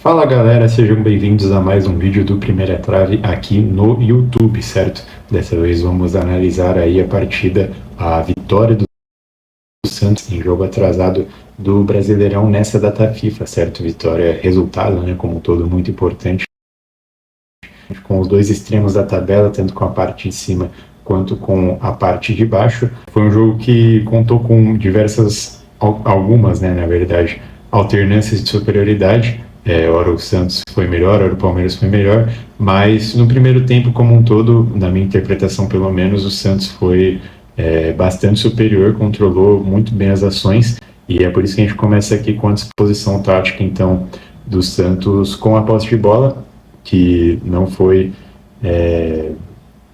Fala galera, sejam bem-vindos a mais um vídeo do Primeira Trave aqui no YouTube, certo? Dessa vez vamos analisar aí a partida, a vitória do Santos em jogo atrasado do Brasileirão nessa data FIFA, certo? Vitória, resultado, né, como um todo, muito importante, com os dois extremos da tabela, tanto com a parte de cima quanto com a parte de baixo. Foi um jogo que contou com algumas, né, na verdade, alternâncias de superioridade. Ora o Santos foi melhor, ora o Palmeiras foi melhor, mas no primeiro tempo como um todo, na minha interpretação pelo menos, o Santos foi bastante superior, controlou muito bem as ações, e é por isso que a gente começa aqui com a disposição tática, então, do Santos com a posse de bola, que não foi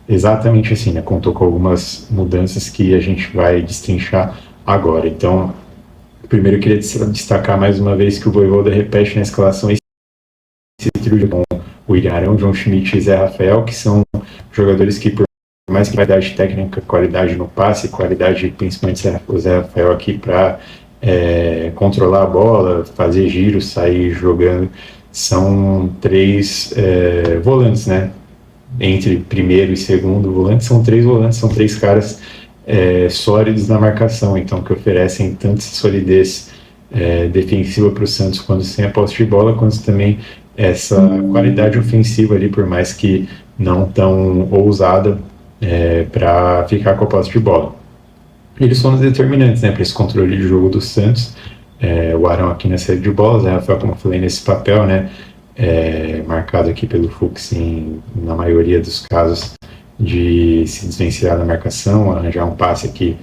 exatamente assim, né? Contou com algumas mudanças que a gente vai destrinchar agora. Então, primeiro eu queria destacar mais uma vez que o Vojvoda repete na escalação esse trio com o William Arão, João Schmidt e Zé Rafael, que são jogadores que, por mais que qualidade técnica, qualidade no passe, qualidade principalmente o Zé Rafael aqui para controlar a bola, fazer giros, sair jogando, são três volantes, né? Entre primeiro e segundo volante, são três volantes, são três caras sólidos na marcação, então que oferecem tanta solidez defensiva para o Santos quando sem a posse de bola, quanto também essa qualidade ofensiva ali, por mais que não tão ousada, para ficar com a posse de bola. Eles são os determinantes, né, para esse controle de jogo do Santos. O Arão aqui na série de bolas, Rafael, como eu falei, nesse papel, né, marcado aqui pelo Fux na maioria dos casos, de se desvencilhar da marcação, arranjar um passe aqui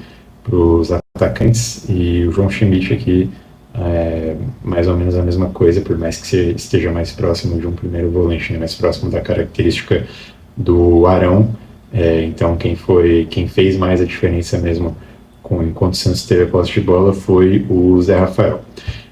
para os atacantes, e o João Schmidt aqui mais ou menos a mesma coisa, por mais que esteja mais próximo de um primeiro volante, né, mais próximo da característica do Arão. Então quem fez mais a diferença mesmo enquanto o Santos teve a posse de bola foi o Zé Rafael.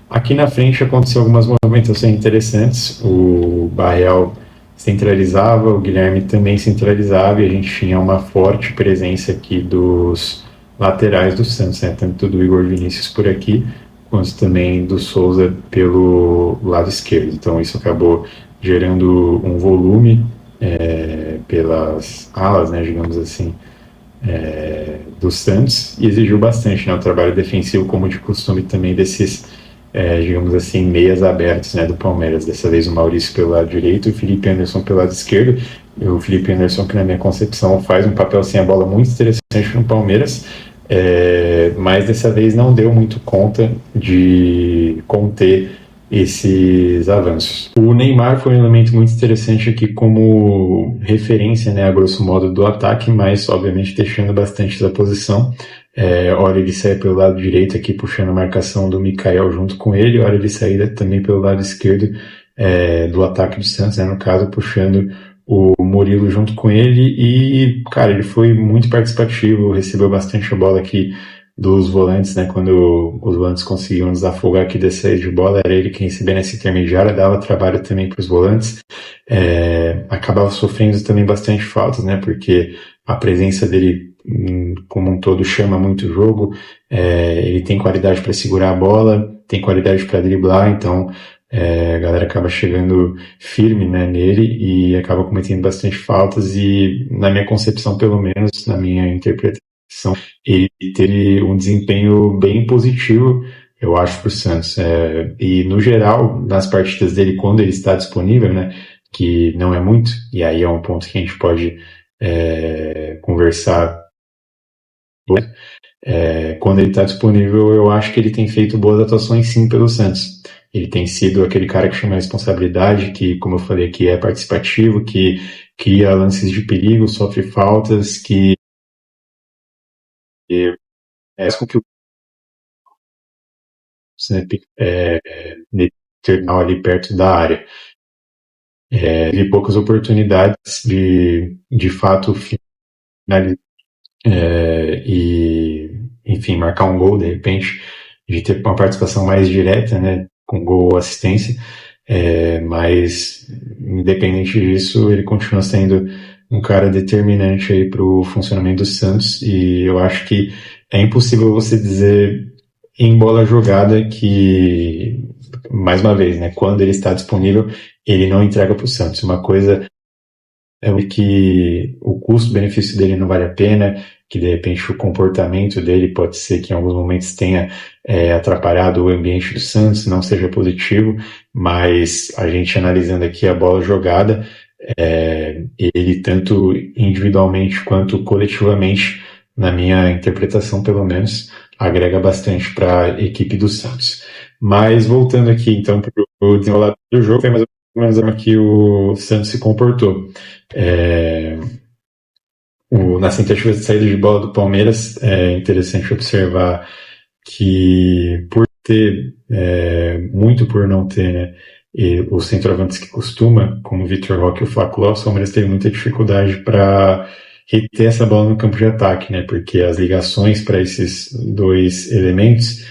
Aqui na frente aconteceu algumas movimentações interessantes. O Barreal centralizava, o Guilherme também centralizava, e a gente tinha uma forte presença aqui dos laterais do Santos, né? Tanto do Igor Vinícius por aqui, quanto também do Souza pelo lado esquerdo. Então isso acabou gerando um volume pelas alas, né, digamos assim, do Santos, e exigiu bastante, né, o trabalho defensivo, como de costume também desses digamos assim, meias abertos, né, do Palmeiras. Dessa vez o Maurício pelo lado direito e o Felipe Anderson pelo lado esquerdo. O Felipe Anderson, que na minha concepção faz um papel sem a bola muito interessante no Palmeiras, mas dessa vez não deu muito conta de conter esses avanços. O Neymar foi um elemento muito interessante aqui como referência, né, a grosso modo, do ataque, mas obviamente deixando bastante da posição. Hora ele sai pelo lado direito aqui, puxando a marcação do Mikael junto com ele, hora ele saída também pelo lado esquerdo do ataque do Santos, né, no caso, puxando o Murilo junto com ele, e, cara, ele foi muito participativo, recebeu bastante a bola aqui dos volantes, né, quando os volantes conseguiam desafogar aqui da saída de bola, era ele quem recebia nessa intermediária, dava trabalho também para os volantes, acabava sofrendo também bastante faltas, né, porque a presença dele como um todo chama muito o jogo, ele tem qualidade para segurar a bola, tem qualidade para driblar, então a galera acaba chegando firme, né, nele, e acaba cometendo bastante faltas, e na minha concepção, pelo menos, na minha interpretação, ele teve um desempenho bem positivo, eu acho, para o Santos. E no geral, nas partidas dele, quando ele está disponível, né, que não é muito, e aí é um ponto que a gente pode conversar. Quando ele está disponível, eu acho que ele tem feito boas atuações sim pelo Santos. Ele tem sido aquele cara que chama a responsabilidade, que, como eu falei, que é participativo, que cria lances de perigo, sofre faltas, que faz com que o terminal ali perto da área. Teve poucas oportunidades de fato finalizar e, enfim, marcar um gol, de repente, de ter uma participação mais direta, né, com gol ou assistência, mas, independente disso, ele continua sendo um cara determinante aí para o funcionamento do Santos, e eu acho que é impossível você dizer em bola jogada que mais uma vez, né, quando ele está disponível, ele não entrega para o Santos. Uma coisa é que o custo-benefício dele não vale a pena, que de repente o comportamento dele pode ser que em alguns momentos tenha atrapalhado o ambiente do Santos, não seja positivo, mas a gente analisando aqui a bola jogada, ele tanto individualmente quanto coletivamente, na minha interpretação pelo menos, agrega bastante para a equipe do Santos. Mas voltando aqui então para o desenrolar do jogo, foi mais ou menos como que o Santos se comportou. Nas tentativas de saída de bola do Palmeiras, é interessante observar que por ter, muito por não ter, né, os centroavantes que costuma, como o Vitor Roque e o Flávio Lopes, o Palmeiras teve muita dificuldade para reter essa bola no campo de ataque, né, porque as ligações para esses dois elementos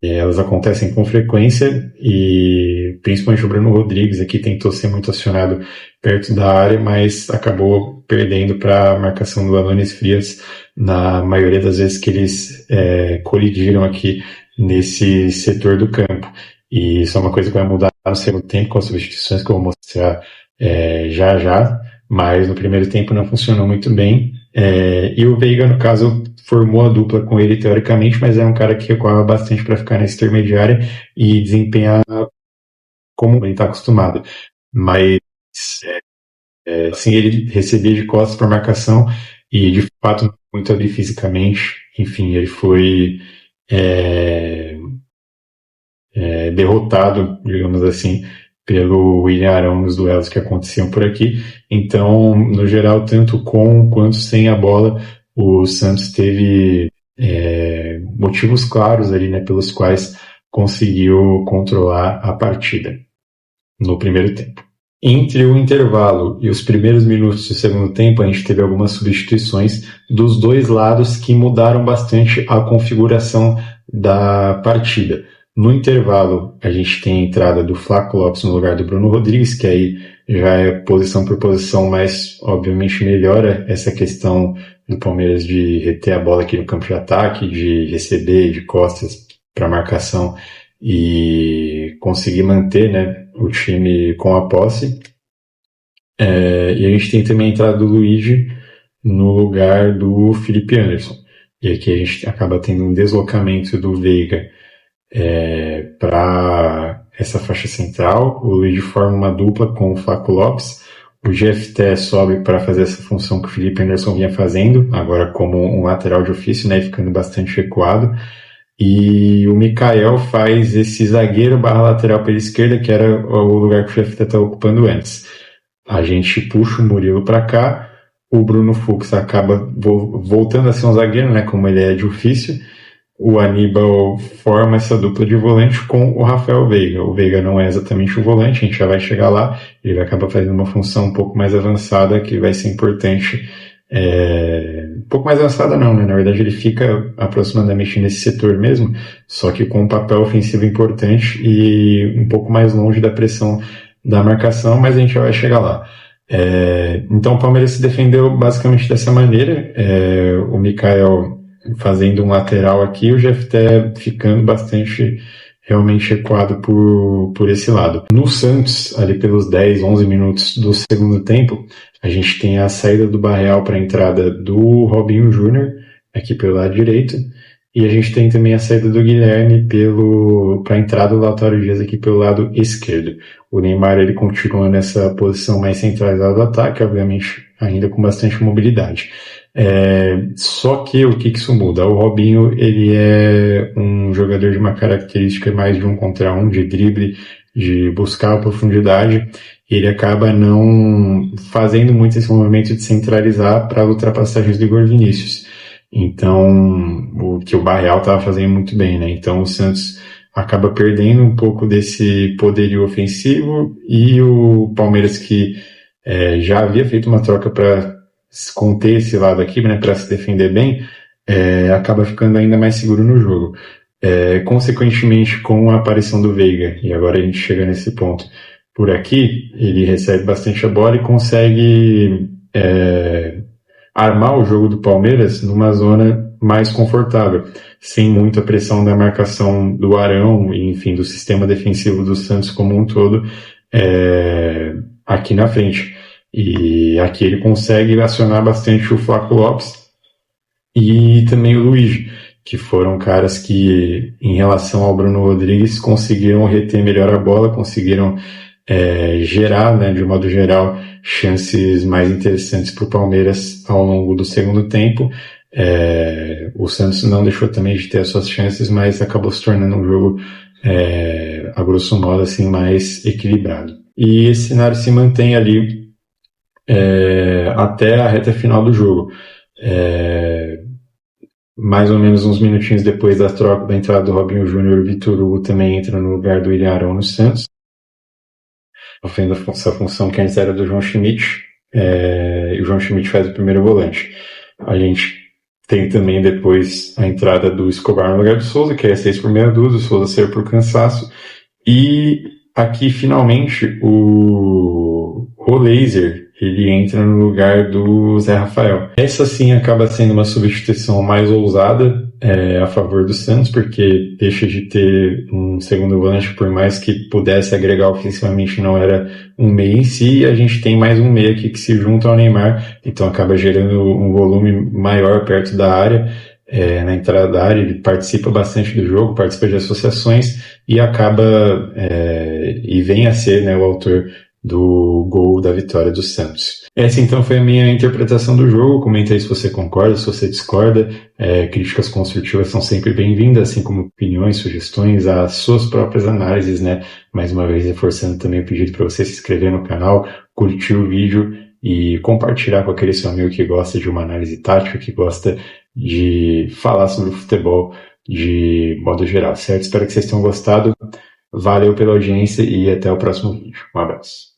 elas acontecem com frequência e principalmente o Bruno Rodrigues aqui tentou ser muito acionado perto da área, mas acabou perdendo para a marcação do Adonis Frias na maioria das vezes que eles colidiram aqui nesse setor do campo. E isso é uma coisa que vai mudar no segundo tempo com as substituições que eu vou mostrar já, mas no primeiro tempo não funcionou muito bem. E o Veiga, no caso, formou a dupla com ele teoricamente, mas é um cara que recuava bastante para ficar nessa intermediária e desempenhar como ele está acostumado. Mas sim, ele recebia de costas para marcação e de fato muito ali fisicamente. Enfim, ele foi derrotado, digamos assim, pelo William Arão nos duelos que aconteciam por aqui. Então, no geral, tanto com quanto sem a bola, o Santos teve motivos claros ali, né, pelos quais conseguiu controlar a partida no primeiro tempo. Entre o intervalo e os primeiros minutos do segundo tempo, a gente teve algumas substituições dos dois lados que mudaram bastante a configuração da partida. No intervalo, a gente tem a entrada do Flávio Lopes no lugar do Bruno Rodrigues, que aí já é posição por posição, mas obviamente melhora essa questão do Palmeiras de reter a bola aqui no campo de ataque, de receber de costas para marcação e conseguir manter, né, o time com a posse. E a gente tem também a entrada do Luigi no lugar do Felipe Anderson. E aqui a gente acaba tendo um deslocamento do Veiga para essa faixa central. O Luigi forma uma dupla com o Flávio Lopes. O GFT sobe para fazer essa função que o Felipe Anderson vinha fazendo, agora como um lateral de ofício, né, ficando bastante recuado. E o Mikael faz esse zagueiro barra lateral pela esquerda, que era o lugar que o GFT estava ocupando antes. A gente puxa o Murilo para cá, o Bruno Fux acaba voltando a ser um zagueiro, né, como ele é de ofício. O Aníbal forma essa dupla de volante com o Rafael Veiga. O Veiga não é exatamente o volante, a gente já vai chegar lá. Ele acaba fazendo uma função um pouco mais avançada, que vai ser importante. Um pouco mais avançada não, né? Na verdade ele fica aproximadamente nesse setor mesmo, só que com um papel ofensivo importante e um pouco mais longe da pressão da marcação, mas a gente já vai chegar lá. Então o Palmeiras se defendeu basicamente dessa maneira. O Mikael fazendo um lateral aqui, o GFT ficando bastante realmente recuado por esse lado. No Santos, ali pelos 10, 11 minutos do segundo tempo, a gente tem a saída do Barreal para a entrada do Robinho Júnior, aqui pelo lado direito, e a gente tem também a saída do Guilherme para a entrada do Lautaro Dias aqui pelo lado esquerdo. O Neymar ele continua nessa posição mais centralizada do ataque, obviamente ainda com bastante mobilidade. Só que o que isso muda? O Robinho ele é um jogador de uma característica mais de 1 contra 1, de drible, de buscar a profundidade. Ele acaba não fazendo muito esse movimento de centralizar para ultrapassagens do Igor Vinícius. Então, o que o Barreal estava fazendo muito bem, né? Então o Santos acaba perdendo um pouco desse poderio ofensivo e o Palmeiras que já havia feito uma troca para conter esse lado aqui, né, para se defender bem, acaba ficando ainda mais seguro no jogo. Consequentemente, com a aparição do Veiga, e agora a gente chega nesse ponto por aqui, ele recebe bastante a bola e consegue armar o jogo do Palmeiras numa zona mais confortável, sem muita pressão da marcação do Arão e, enfim, do sistema defensivo do Santos como um todo aqui na frente. E aqui ele consegue acionar bastante o Flaco Lopes e também o Luigi, que foram caras que, em relação ao Bruno Rodrigues, conseguiram reter melhor a bola, conseguiram gerar, né, de modo geral, chances mais interessantes para o Palmeiras ao longo do segundo tempo. O Santos não deixou também de ter as suas chances, mas acabou se tornando um jogo, a grosso modo, assim, mais equilibrado. E esse cenário se mantém ali até a reta final do jogo. Mais ou menos uns minutinhos depois da troca da entrada do Robinho Júnior, o Vitor Hugo também entra no lugar do William Arão no Santos, fazendo essa função que antes era do João Schmidt, e o João Schmidt faz o primeiro volante. A gente tem também depois a entrada do Escobar no lugar do Souza, que é 6 por meia dúzia, o Souza saiu por cansaço, e aqui finalmente o Laser ele entra no lugar do Zé Rafael. Essa sim acaba sendo uma substituição mais ousada a favor do Santos, porque deixa de ter um segundo volante, por mais que pudesse agregar ofensivamente, não era um meia em si, e a gente tem mais um meia aqui que se junta ao Neymar, então acaba gerando um volume maior perto da área, na entrada da área. Ele participa bastante do jogo, participa de associações e acaba e vem a ser, né, o autor do gol da vitória do Santos. Essa então foi a minha interpretação do jogo. Comenta aí se você concorda, se você discorda. Críticas construtivas são sempre bem-vindas, assim como opiniões, sugestões, as suas próprias análises, né? Mais uma vez reforçando também o pedido para você se inscrever no canal, curtir o vídeo e compartilhar com aquele seu amigo que gosta de uma análise tática, que gosta de falar sobre o futebol de modo geral, certo? Espero que vocês tenham gostado. Valeu pela audiência e até o próximo vídeo. Um abraço.